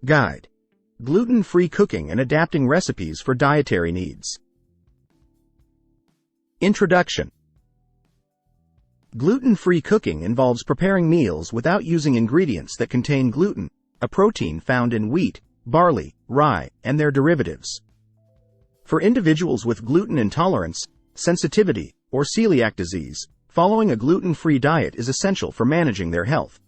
Guide: Gluten-Free Cooking and Adapting Recipes for Dietary Needs. Introduction. Gluten-free cooking involves preparing meals without using ingredients that contain gluten, a protein found in wheat, barley, rye, and their derivatives. For individuals with gluten intolerance, sensitivity, or celiac disease, following a gluten-free diet is essential for managing their health.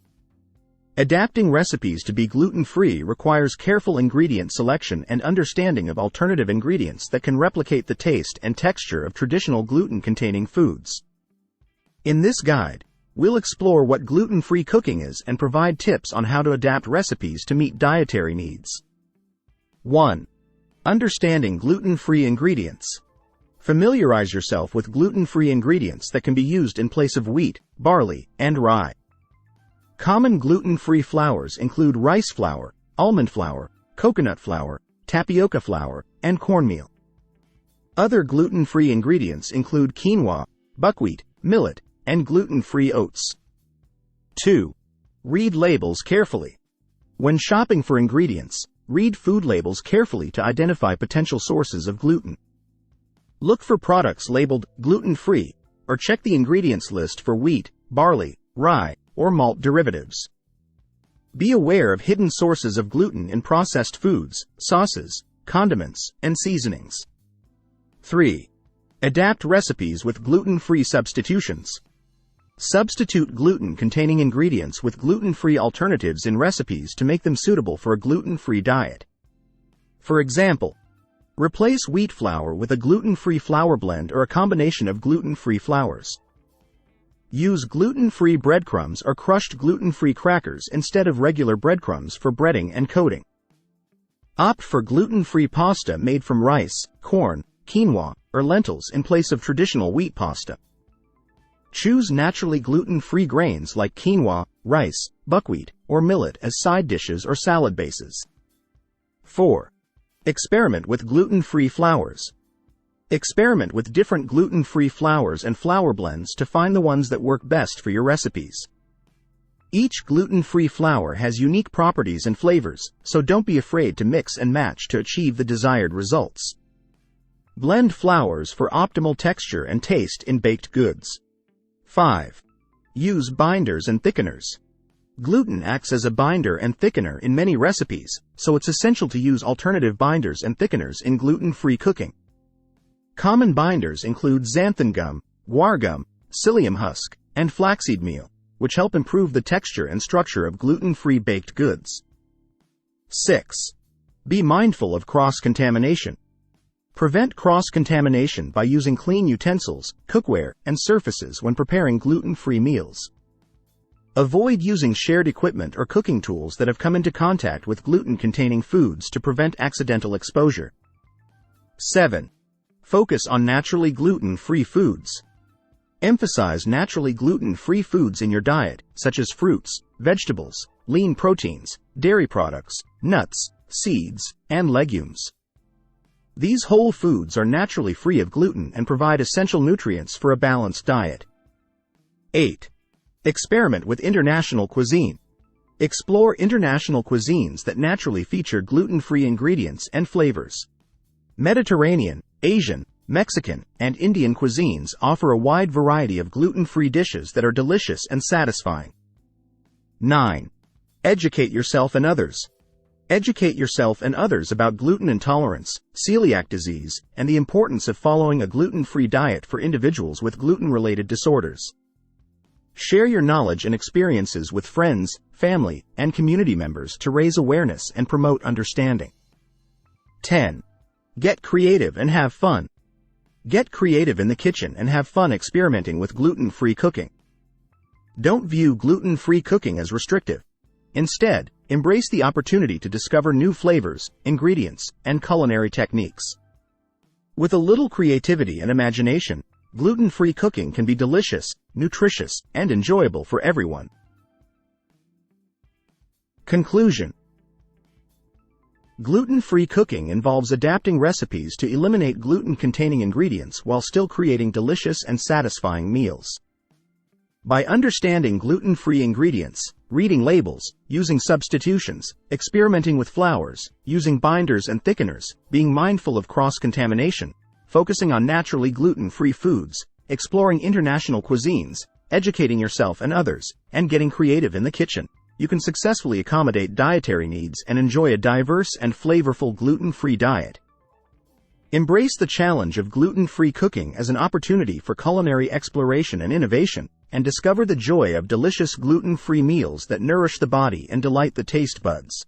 Adapting recipes to be gluten-free requires careful ingredient selection and understanding of alternative ingredients that can replicate the taste and texture of traditional gluten-containing foods. In this guide, we'll explore what gluten-free cooking is and provide tips on how to adapt recipes to meet dietary needs. 1. Understanding gluten-free ingredients. Familiarize yourself with gluten-free ingredients that can be used in place of wheat, barley, and rye. Common gluten-free flours include rice flour, almond flour, coconut flour, tapioca flour, and cornmeal. Other gluten-free ingredients include quinoa, buckwheat, millet, and gluten-free oats. 2. Read labels carefully. When shopping for ingredients, read food labels carefully to identify potential sources of gluten. Look for products labeled gluten-free, or check the ingredients list for wheat, barley, rye, or malt derivatives. Be aware of hidden sources of gluten in processed foods, sauces, condiments, and seasonings. 3. Adapt recipes with gluten-free substitutions. Substitute gluten-containing ingredients with gluten-free alternatives in recipes to make them suitable for a gluten-free diet. For example, replace wheat flour with a gluten-free flour blend or a combination of gluten-free flours. Use gluten-free breadcrumbs or crushed gluten-free crackers instead of regular breadcrumbs for breading and coating. Opt for gluten-free pasta made from rice, corn, quinoa, or lentils in place of traditional wheat pasta. Choose naturally gluten-free grains like quinoa, rice, buckwheat, or millet as side dishes or salad bases. 4. Experiment with gluten-free flours. Experiment with different gluten-free flours and flour blends to find the ones that work best for your recipes. Each gluten-free flour has unique properties and flavors, so don't be afraid to mix and match to achieve the desired results. Blend flours for optimal texture and taste in baked goods. 5. Use binders and thickeners. Gluten acts as a binder and thickener in many recipes, so it's essential to use alternative binders and thickeners in gluten-free cooking. Common binders include xanthan gum, guar gum, psyllium husk, and flaxseed meal, which help improve the texture and structure of gluten-free baked goods. 6. Be mindful of cross-contamination. Prevent cross-contamination by using clean utensils, cookware, and surfaces when preparing gluten-free meals. Avoid using shared equipment or cooking tools that have come into contact with gluten-containing foods to prevent accidental exposure. 7. Focus on naturally gluten-free foods. Emphasize naturally gluten-free foods in your diet, such as fruits, vegetables, lean proteins, dairy products, nuts, seeds, and legumes. These whole foods are naturally free of gluten and provide essential nutrients for a balanced diet. 8. Experiment with international cuisine. Explore international cuisines that naturally feature gluten-free ingredients and flavors. Mediterranean, Asian, Mexican, and Indian cuisines offer a wide variety of gluten-free dishes that are delicious and satisfying. 9. Educate yourself and others. Educate yourself and others about gluten intolerance, celiac disease, and the importance of following a gluten-free diet for individuals with gluten-related disorders. Share your knowledge and experiences with friends, family, and community members to raise awareness and promote understanding. 10. Get creative and have fun. Get creative in the kitchen and have fun experimenting with gluten-free cooking. Don't view gluten-free cooking as restrictive. Instead, embrace the opportunity to discover new flavors, ingredients, and culinary techniques. With a little creativity and imagination, gluten-free cooking can be delicious, nutritious, and enjoyable for everyone. Conclusion. Gluten-free cooking involves adapting recipes to eliminate gluten-containing ingredients while still creating delicious and satisfying meals. By understanding gluten-free ingredients, reading labels, using substitutions, experimenting with flours, using binders and thickeners, being mindful of cross-contamination, focusing on naturally gluten-free foods, exploring international cuisines, educating yourself and others, and getting creative in the kitchen. You can successfully accommodate dietary needs and enjoy a diverse and flavorful gluten-free diet. Embrace the challenge of gluten-free cooking as an opportunity for culinary exploration and innovation, and discover the joy of delicious gluten-free meals that nourish the body and delight the taste buds.